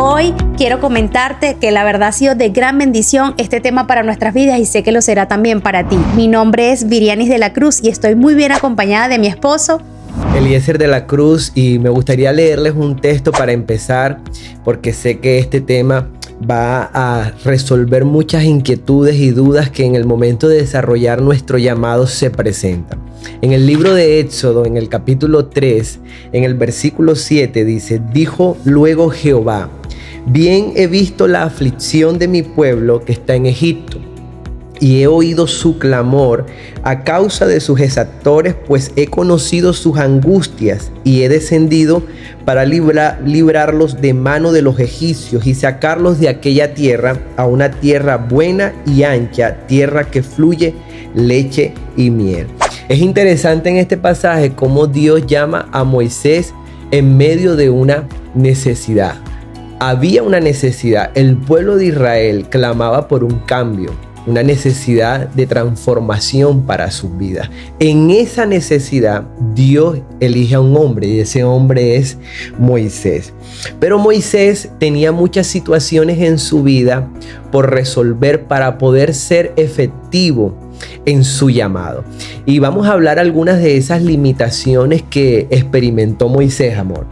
Hoy quiero comentarte que la verdad ha sido de gran bendición este tema para nuestras vidas y sé que lo será también para ti. Mi nombre es Virianis de la Cruz y estoy muy bien acompañada de mi esposo Eliezer de la Cruz, y me gustaría leerles un texto para empezar porque sé que este tema va a resolver muchas inquietudes y dudas que en el momento de desarrollar nuestro llamado se presentan. En el libro de Éxodo, en el capítulo 3, en el versículo 7 dice: dijo luego Jehová, bien he visto la aflicción de mi pueblo que está en Egipto, y he oído su clamor a causa de sus exactores, pues he conocido sus angustias, y he descendido para librarlos de mano de los egipcios y sacarlos de aquella tierra a una tierra buena y ancha, tierra que fluye leche y miel. Es interesante en este pasaje cómo Dios llama a Moisés en medio de una necesidad. Había una necesidad. El pueblo de Israel clamaba por un cambio, una necesidad de transformación para sus vidas. En esa necesidad, Dios elige a un hombre, y ese hombre es Moisés. Pero Moisés tenía muchas situaciones en su vida por resolver para poder ser efectivo en su llamado. Y vamos a hablar algunas de esas limitaciones que experimentó Moisés, amor.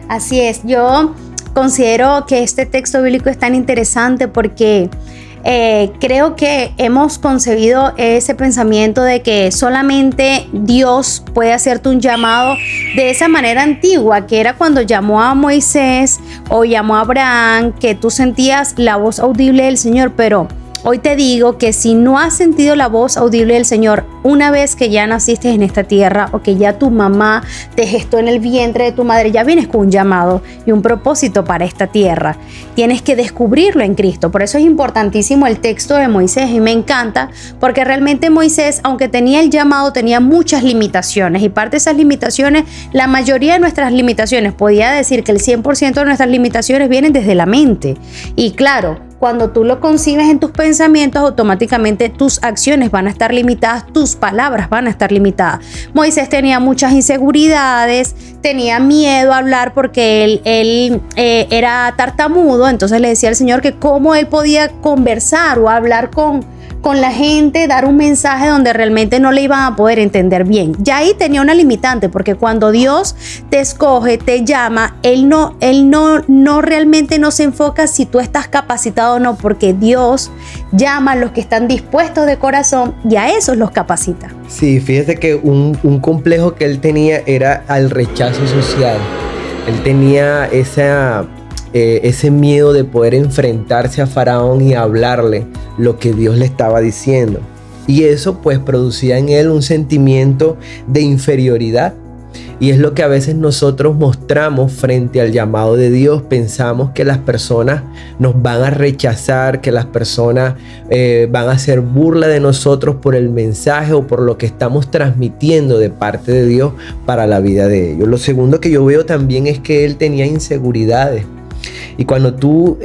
Así es, yo considero que este texto bíblico es tan interesante porque creo que hemos concebido ese pensamiento de que solamente Dios puede hacerte un llamado de esa manera antigua, que era cuando llamó a Moisés o llamó a Abraham, que tú sentías la voz audible del Señor. Pero hoy te digo que si no has sentido la voz audible del Señor una vez que ya naciste en esta tierra o que ya tu mamá te gestó en el vientre de tu madre, ya vienes con un llamado y un propósito para esta tierra. Tienes que descubrirlo en Cristo. Por eso es importantísimo el texto de Moisés, y me encanta porque realmente Moisés, aunque tenía el llamado, tenía muchas limitaciones, y parte de esas limitaciones, la mayoría de nuestras limitaciones, podía decir que el 100% de nuestras limitaciones vienen desde la mente. Y claro, cuando tú lo concibes en tus pensamientos, automáticamente tus acciones van a estar limitadas, tus palabras van a estar limitadas. Moisés tenía muchas inseguridades, tenía miedo a hablar porque él era tartamudo. Entonces le decía al Señor que cómo él podía conversar o hablar con la gente, dar un mensaje donde realmente no le iban a poder entender bien. Ya ahí tenía una limitante, porque cuando Dios te escoge, te llama, Él no realmente no se enfoca si tú estás capacitado o no, porque Dios llama a los que están dispuestos de corazón y a esos los capacita. Sí, fíjate que un complejo que él tenía era al rechazo social. Él tenía ese miedo de poder enfrentarse a Faraón y hablarle lo que Dios le estaba diciendo. Y eso pues producía en él un sentimiento de inferioridad. Y es lo que a veces nosotros mostramos frente al llamado de Dios. Pensamos que las personas nos van a rechazar, que las personas van a hacer burla de nosotros por el mensaje o por lo que estamos transmitiendo de parte de Dios para la vida de ellos. Lo segundo que yo veo también es que él tenía inseguridades. Y cuando tú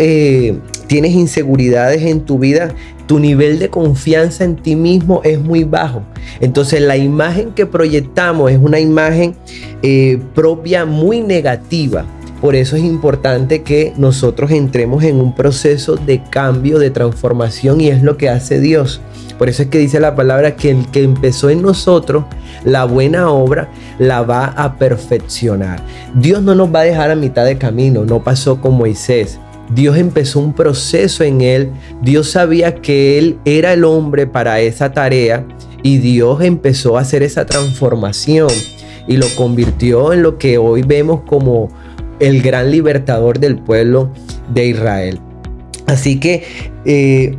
tienes inseguridades en tu vida, tu nivel de confianza en ti mismo es muy bajo. Entonces la imagen que proyectamos es una imagen propia muy negativa. Por eso es importante que nosotros entremos en un proceso de cambio, de transformación, y es lo que hace Dios. Por eso es que dice la palabra que el que empezó en nosotros la buena obra la va a perfeccionar. Dios no nos va a dejar a mitad de camino. No pasó con Moisés. Dios empezó un proceso en él. Dios sabía que él era el hombre para esa tarea, y Dios empezó a hacer esa transformación y lo convirtió en lo que hoy vemos como el gran libertador del pueblo de Israel. Así que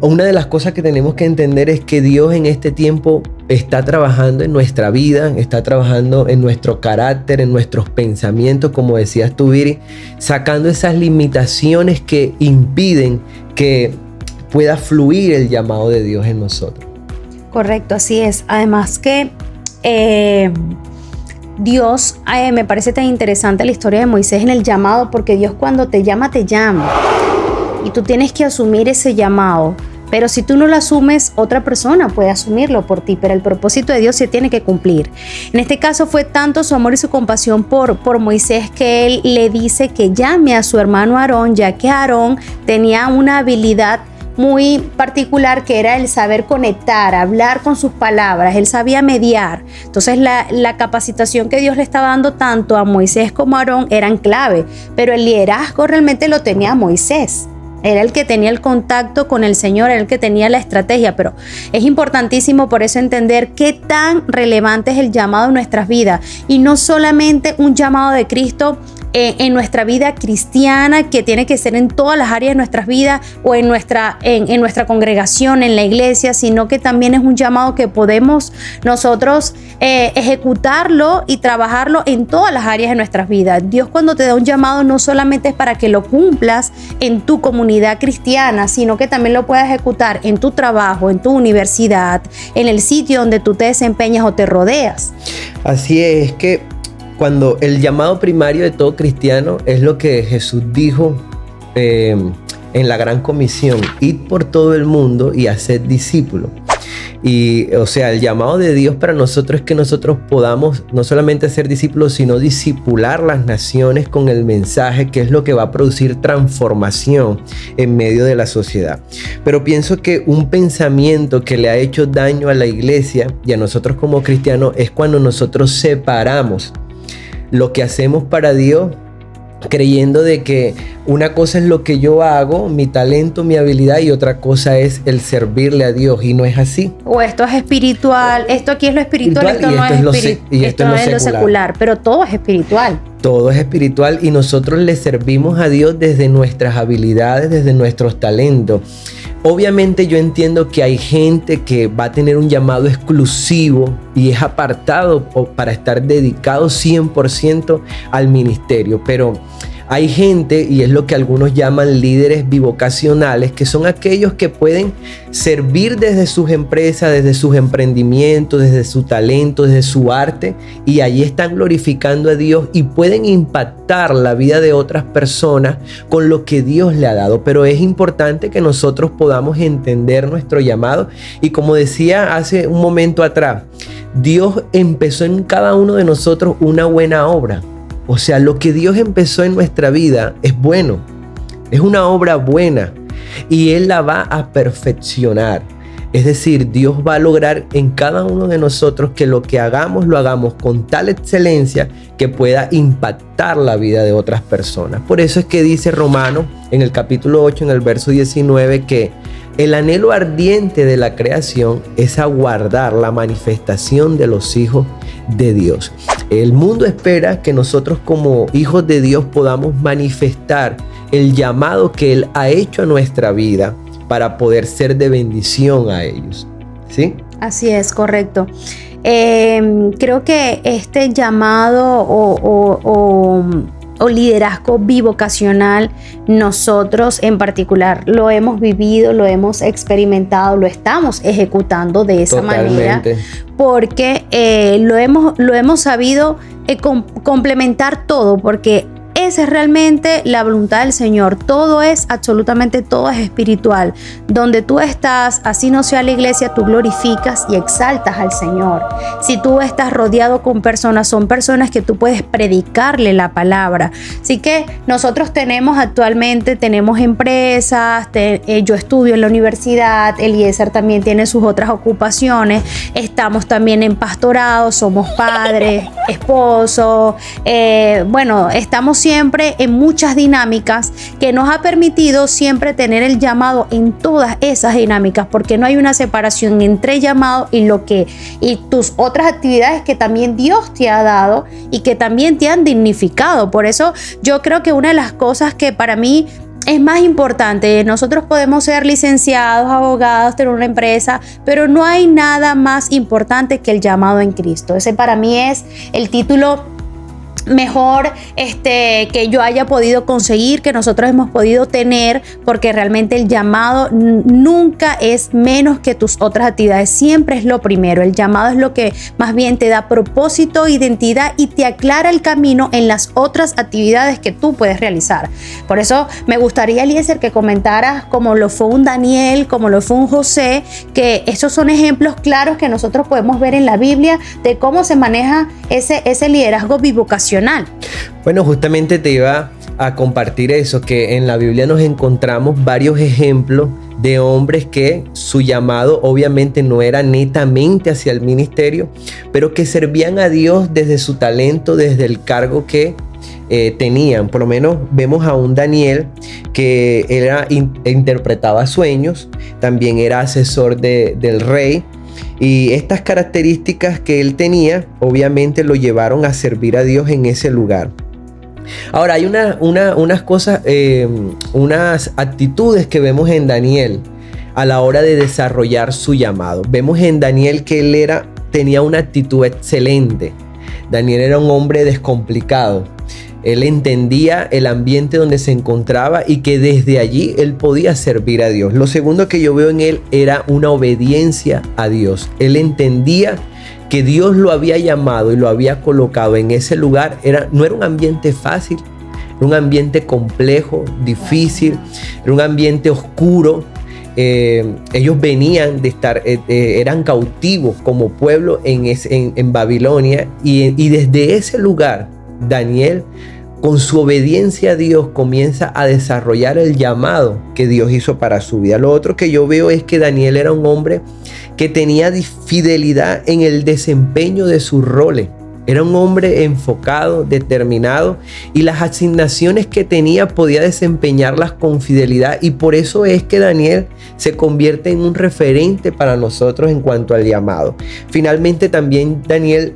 una de las cosas que tenemos que entender es que Dios en este tiempo está trabajando en nuestra vida, está trabajando en nuestro carácter, en nuestros pensamientos, como decías tú, Viri, sacando esas limitaciones que impiden que pueda fluir el llamado de Dios en nosotros. Correcto, así es. Además que Dios, me parece tan interesante la historia de Moisés en el llamado, porque Dios cuando te llama, y tú tienes que asumir ese llamado. pero si tú no lo asumes, otra persona puede asumirlo por ti, pero el propósito de Dios se tiene que cumplir. En este caso fue tanto su amor y su compasión por Moisés que él le dice que llame a su hermano Aarón, ya que Aarón tenía una habilidad muy particular que era el saber conectar, hablar con sus palabras, él sabía mediar. Entonces la capacitación que Dios le estaba dando tanto a Moisés como a Aarón eran clave, pero el liderazgo realmente lo tenía Moisés. Era el que tenía el contacto con el Señor, era el que tenía la estrategia, pero es importantísimo por eso entender qué tan relevante es el llamado en nuestras vidas y no solamente un llamado de Cristo en nuestra vida cristiana, que tiene que ser en todas las áreas de nuestras vidas o en nuestra congregación, en la iglesia, sino que también es un llamado que podemos nosotros ejecutarlo y trabajarlo en todas las áreas de nuestras vidas. Dios, cuando te da un llamado, no solamente es para que lo cumplas en tu comunidad cristiana, sino que también lo puedas ejecutar en tu trabajo, en tu universidad, en el sitio donde tú te desempeñas o te rodeas. Así es que cuando el llamado primario de todo cristiano es lo que Jesús dijo en la gran comisión: id por todo el mundo y haced discípulos. Y o sea, el llamado de Dios para nosotros es que nosotros podamos no solamente ser discípulos, sino discipular las naciones con el mensaje, que es lo que va a producir transformación en medio de la sociedad. Pero pienso que un pensamiento que le ha hecho daño a la iglesia y a nosotros como cristianos es cuando nosotros separamos lo que hacemos para Dios, creyendo de que una cosa es lo que yo hago, mi talento, mi habilidad, y otra cosa es el servirle a Dios, y no es así. O esto es espiritual, esto aquí es lo espiritual, esto no es lo secular, pero todo es espiritual. Todo es espiritual y nosotros le servimos a Dios desde nuestras habilidades, desde nuestros talentos. Obviamente yo entiendo que hay gente que va a tener un llamado exclusivo y es apartado para estar dedicado 100% al ministerio, pero hay gente, y es lo que algunos llaman líderes bivocacionales, que son aquellos que pueden servir desde sus empresas, desde sus emprendimientos, desde su talento, desde su arte, y allí están glorificando a Dios y pueden impactar la vida de otras personas con lo que Dios le ha dado. Pero es importante que nosotros podamos entender nuestro llamado, y como decía hace un momento atrás, Dios empezó en cada uno de nosotros una buena obra. O sea, lo que Dios empezó en nuestra vida es bueno, es una obra buena y Él la va a perfeccionar. Es decir, Dios va a lograr en cada uno de nosotros que lo que hagamos, lo hagamos con tal excelencia que pueda impactar la vida de otras personas. Por eso es que dice Romanos en el capítulo 8, en el verso 19, que el anhelo ardiente de la creación es aguardar la manifestación de los hijos de Dios. El mundo espera que nosotros como hijos de Dios podamos manifestar el llamado que Él ha hecho a nuestra vida para poder ser de bendición a ellos. ¿Sí? Así es, correcto. Creo que este llamado o liderazgo bivocacional, nosotros en particular lo hemos vivido, lo hemos experimentado, lo estamos ejecutando de esa manera, porque lo hemos sabido complementar todo, porque esa es realmente la voluntad del Señor. Absolutamente todo es espiritual. Donde tú estás, así no sea la iglesia, tú glorificas y exaltas al Señor. Si tú estás rodeado con personas, son personas que tú puedes predicarle la palabra. Así que nosotros tenemos empresas, yo estudio en la universidad, Eliezer también tiene sus otras ocupaciones, estamos también en pastorado, somos padres, esposos, estamos siempre en muchas dinámicas que nos ha permitido siempre tener el llamado en todas esas dinámicas, porque no hay una separación entre llamado y tus otras actividades que también Dios te ha dado y que también te han dignificado. Por eso yo creo que una de las cosas que para mí es más importante, nosotros podemos ser licenciados, abogados, tener una empresa, pero no hay nada más importante que el llamado en Cristo. Ese para mí es el título mejor que yo haya podido conseguir, que nosotros hemos podido tener, porque realmente el llamado nunca es menos que tus otras actividades, siempre es lo primero. El llamado es lo que más bien te da propósito, identidad y te aclara el camino en las otras actividades que tú puedes realizar. Por eso me gustaría, Eliezer, que comentaras cómo lo fue un Daniel, cómo lo fue un José, que esos son ejemplos claros que nosotros podemos ver en la Biblia de cómo se maneja ese liderazgo bivocacional. Bueno, justamente te iba a compartir eso, que en la Biblia nos encontramos varios ejemplos de hombres que su llamado obviamente no era netamente hacia el ministerio, pero que servían a Dios desde su talento, desde el cargo que tenían. Por lo menos vemos a un Daniel que interpretaba sueños, también era asesor del rey. Y estas características que él tenía, obviamente lo llevaron a servir a Dios en ese lugar. Ahora, hay unas cosas, unas actitudes que vemos en Daniel a la hora de desarrollar su llamado. Vemos en Daniel que él tenía una actitud excelente. Daniel era un hombre descomplicado. Él entendía el ambiente donde se encontraba y que desde allí él podía servir a Dios. Lo segundo que yo veo en él era una obediencia a Dios. Él entendía que Dios lo había llamado y lo había colocado en ese lugar. No era un ambiente fácil, era un ambiente complejo, difícil, era un ambiente oscuro. Ellos venían de estar, eran cautivos como pueblo en Babilonia y desde ese lugar Daniel, con su obediencia a Dios, comienza a desarrollar el llamado que Dios hizo para su vida. Lo otro que yo veo es que Daniel era un hombre que tenía fidelidad en el desempeño de sus roles. Era un hombre enfocado, determinado, y las asignaciones que tenía podía desempeñarlas con fidelidad, y por eso es que Daniel se convierte en un referente para nosotros en cuanto al llamado. Finalmente también Daniel,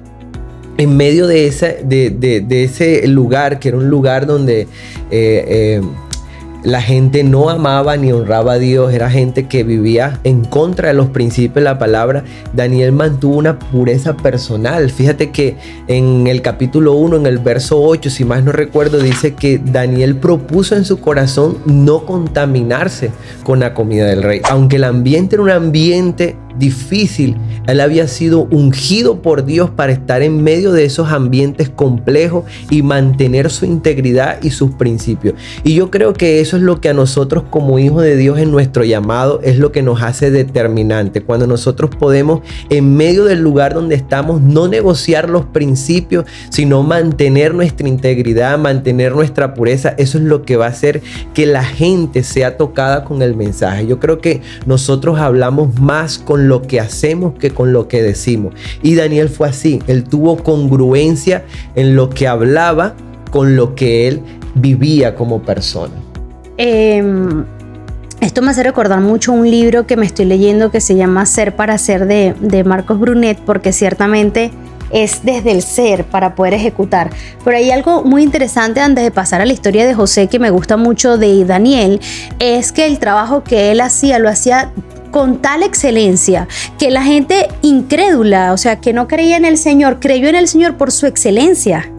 en medio de ese lugar, que era un lugar donde la gente no amaba ni honraba a Dios, era gente que vivía en contra de los principios de la palabra, Daniel mantuvo una pureza personal. Fíjate que en el capítulo 1, en el verso 8, si más no recuerdo, dice que Daniel propuso en su corazón no contaminarse con la comida del rey. Aunque el ambiente era un ambiente difícil, él había sido ungido por Dios para estar en medio de esos ambientes complejos y mantener su integridad y sus principios. Y yo creo que eso es lo que a nosotros como hijos de Dios en nuestro llamado es lo que nos hace determinante. Cuando nosotros podemos en medio del lugar donde estamos no negociar los principios, sino mantener nuestra integridad, mantener nuestra pureza, eso es lo que va a hacer que la gente sea tocada con el mensaje. Yo creo que nosotros hablamos más con lo que hacemos que con lo que decimos. Y Daniel fue así. Él tuvo congruencia en lo que hablaba con lo que él vivía como persona. Esto me hace recordar mucho un libro que me estoy leyendo que se llama Ser para Ser de Marcos Brunet, porque ciertamente es desde el ser para poder ejecutar. Pero hay algo muy interesante antes de pasar a la historia de José que me gusta mucho de Daniel, es que el trabajo que él hacía, lo hacía con tal excelencia que la gente incrédula, o sea, que no creía en el Señor, creyó en el Señor por su excelencia.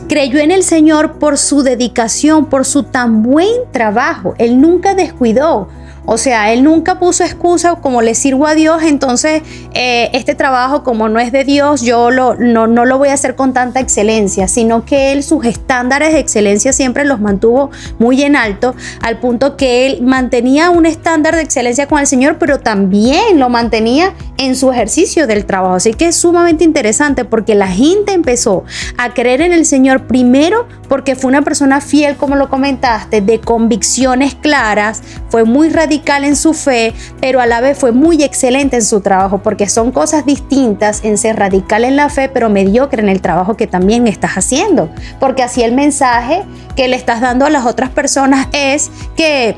Creyó en el Señor por su dedicación, por su tan buen trabajo. Él nunca descuidó. O sea, él nunca puso excusa como le sirvo a Dios, entonces este trabajo como no es de Dios, yo no lo voy a hacer con tanta excelencia, sino que él sus estándares de excelencia siempre los mantuvo muy en alto, al punto que él mantenía un estándar de excelencia con el Señor, pero también lo mantenía en su ejercicio del trabajo. Así que es sumamente interesante porque la gente empezó a creer en el Señor primero porque fue una persona fiel, como lo comentaste, de convicciones claras, fue muy radical en su fe, pero a la vez fue muy excelente en su trabajo, porque son cosas distintas en ser radical en la fe, pero mediocre en el trabajo que también estás haciendo, porque así el mensaje que le estás dando a las otras personas es que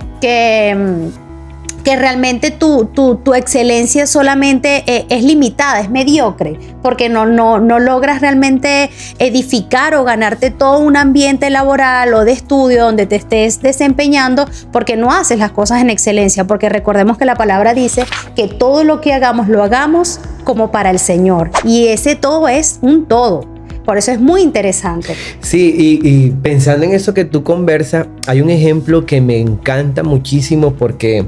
realmente tu excelencia solamente es limitada, es mediocre, porque no logras realmente edificar o ganarte todo un ambiente laboral o de estudio donde te estés desempeñando, porque no haces las cosas en excelencia, porque recordemos que la palabra dice que todo lo que hagamos lo hagamos como para el Señor, y ese todo es un todo. Por eso es muy interesante. Sí, y pensando en eso que tú conversas, hay un ejemplo que me encanta muchísimo porque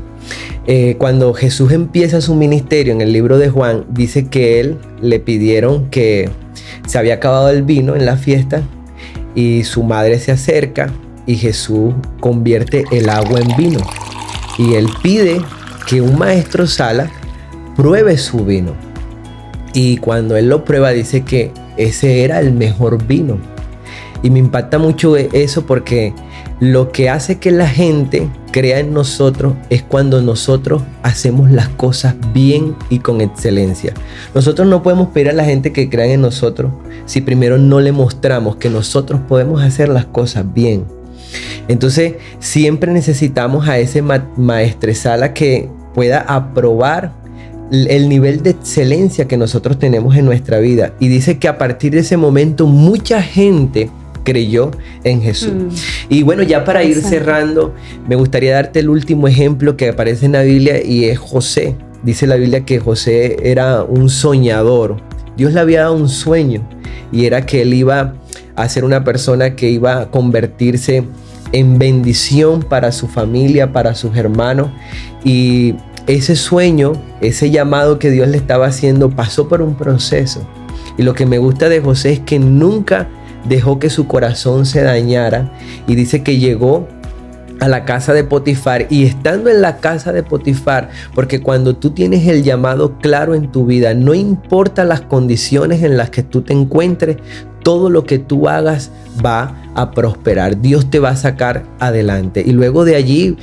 cuando Jesús empieza su ministerio en el libro de Juan, dice que él le pidieron que se había acabado el vino en la fiesta y su madre se acerca y Jesús convierte el agua en vino. Y él pide que un maestro Sala pruebe su vino. Y cuando él lo prueba dice que ese era el mejor vino. Y me impacta mucho eso porque lo que hace que la gente crea en nosotros es cuando nosotros hacemos las cosas bien y con excelencia. Nosotros no podemos pedir a la gente que crea en nosotros si primero no le mostramos que nosotros podemos hacer las cosas bien. Entonces siempre necesitamos a ese maestresala que pueda aprobar el nivel de excelencia que nosotros tenemos en nuestra vida. Y dice que a partir de ese momento mucha gente creyó en Jesús. Y bueno, ya para ir cerrando, me gustaría darte el último ejemplo que aparece en la Biblia y es José. Dice la Biblia que José era un soñador. Dios le había dado un sueño y era que él iba a ser una persona que iba a convertirse en bendición para su familia, para sus hermanos. Y ese sueño, ese llamado que Dios le estaba haciendo pasó por un proceso. Y lo que me gusta de José es que nunca dejó que su corazón se dañara y dice que llegó a la casa de Potifar y estando en la casa de Potifar, porque cuando tú tienes el llamado claro en tu vida, no importa las condiciones en las que tú te encuentres, todo lo que tú hagas va a prosperar. Dios te va a sacar adelante. Y luego de allí,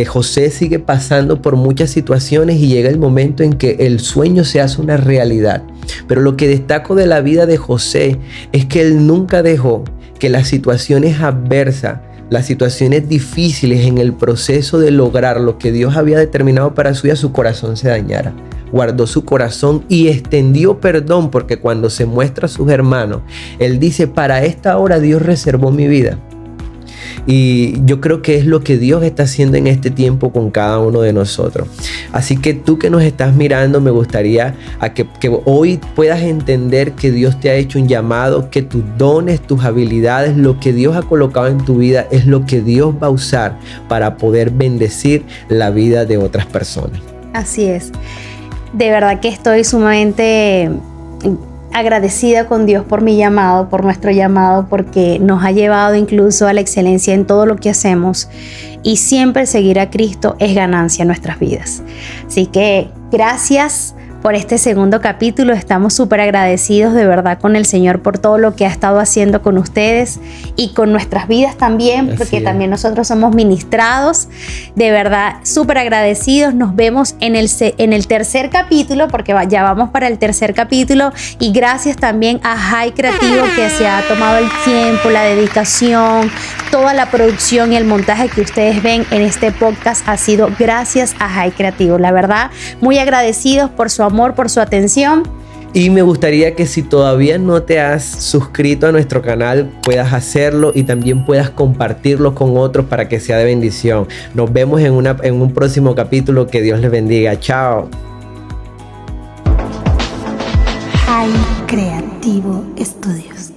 José sigue pasando por muchas situaciones y llega el momento en que el sueño se hace una realidad. Pero lo que destaco de la vida de José es que él nunca dejó que las situaciones adversas, las situaciones difíciles en el proceso de lograr lo que Dios había determinado para su vida, su corazón se dañara. Guardó su corazón y extendió perdón, porque cuando se muestra a sus hermanos, él dice: para esta hora Dios reservó mi vida. Y yo creo que es lo que Dios está haciendo en este tiempo con cada uno de nosotros. Así que tú que nos estás mirando, me gustaría que hoy puedas entender que Dios te ha hecho un llamado, que tus dones, tus habilidades, lo que Dios ha colocado en tu vida es lo que Dios va a usar para poder bendecir la vida de otras personas. Así es. De verdad que estoy sumamente agradecida con Dios por mi llamado, por nuestro llamado, porque nos ha llevado incluso a la excelencia en todo lo que hacemos, y siempre seguir a Cristo es ganancia en nuestras vidas. Así que gracias por este segundo capítulo. Estamos súper agradecidos de verdad con el Señor por todo lo que ha estado haciendo con ustedes y con nuestras vidas también, porque también nosotros somos ministrados. De verdad, súper agradecidos. Nos vemos en el tercer capítulo, porque ya vamos para el tercer capítulo. Y gracias también a High Creativo, que se ha tomado el tiempo, la dedicación, toda la producción y el montaje que ustedes ven en este podcast ha sido gracias a High Creativo. La verdad, muy agradecidos por su amor, por su atención. Y me gustaría que si todavía no te has suscrito a nuestro canal, puedas hacerlo y también puedas compartirlo con otros para que sea de bendición. Nos vemos en un próximo capítulo. Que Dios les bendiga. Chao. High Creativo Studios.